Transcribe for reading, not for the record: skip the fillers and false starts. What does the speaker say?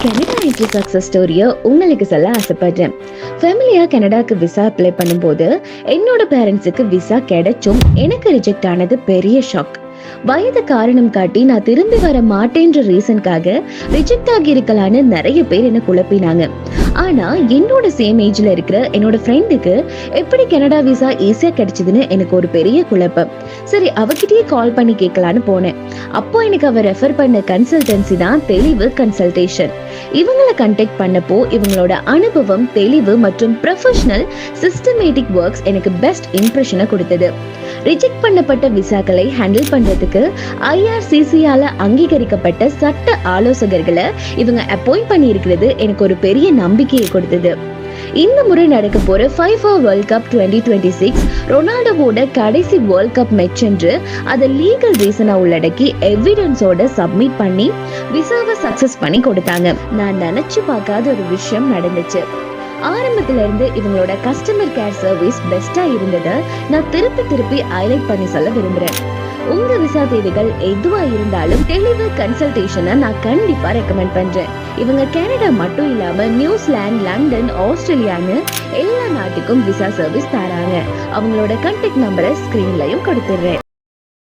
Canada entry success ஸ்டோரியை உங்களுக்கு சொல்ல ஆசைப்படுறேன். ஃபேமிலியா கனடாக்கு விசா அப்ளை பண்ணும்போது என்னோட பேரண்ட்ஸுக்கு விசா கிடைச்சும் எனக்கு ரிஜெக்ட் ஆனது பெரிய ஷாக். வயது காரணம் காட்டி நான் திரும்பி வர மாட்டேன்ற ரீசனுக்காக ரிஜெக்ட் ஆகி இருக்கலான்னு நிறைய பேர் என்ன குழப்பினாங்க. ஆனா என்னோட சேம் ஏஜ்ல இருக்கிற என்னோட ஃப்ரெண்டுக்கு எப்படி கனடா விசா ஈஸியா கிடைச்சதுன்னு எனக்கு ஒரு பெரிய குழப்பம். சரி, அவகிட்டயே கால் பண்ணி கேட்கலான்னு போனேன். அப்போ எனக்கு அவ ரெஃபர் பண்ண கன்சல்டன்சி தான் தெளிவு கன்சல்டேஷன். இவங்களை கண்டெக்ட் பண்ணப்போ இவங்களோட அனுபவம், தெளிவு மற்றும் ப்ரொஃபஷனல் சிஸ்டமேட்டிக் ஒர்க்ஸ் எனக்கு பெஸ்ட் இம்ப்ரெஷனை கொடுத்தது. ரிஜெக்ட் பண்ணப்பட்ட விசாக்களை ஹேண்டில் பண்றதுக்கு IRCC-யால அங்கீகரிக்கப்பட்ட சட்ட ஆலோசகர்களை இவங்க அப்பாயிண்ட் பண்ணி இருக்கிறது எனக்கு ஒரு பெரிய நம்பிக்கையை கொடுத்தது. இந்த முறை நடக்க போற FIFA வேர்ல்ட் கப் 2026 ரொனால்டோவோட கடைசி வேர்ல்ட் கப் மேட்ச் என்று அதை லீகல் ரீசனா உள்ளடக்கி எவிடன்ஸோட சப்மிட் பண்ணி விசாவை சக்சஸ் பண்ணி கொடுத்தாங்க. நான் நினைச்சு பார்க்காத ஒரு விஷயம் நடந்துச்சு. ஆரம்பத்துல இருந்து இவங்களோட கஸ்டமர் கேர் சர்வீஸ் பெஸ்டா இருந்ததை நான் திருப்பி ஹைலைட் பண்ணி சொல்ல விரும்புறேன். உங்க விசா தேவைகள் எதுவா இருந்தாலும் தெளிவு கன்சல்டேஷனை நான் கண்டிப்பா ரெக்கமெண்ட் பண்றேன். இவங்க கனடா மட்டும் இல்லாம நியூசிலாந்து, லண்டன், ஆஸ்திரேலியான்னு எல்லா நாட்டுக்கும் விசா சர்வீஸ் தராங்க. அவங்களோட கான்டாக்ட் நம்பரை ஸ்கிரீன்லயும் கொடுத்துடுறேன்.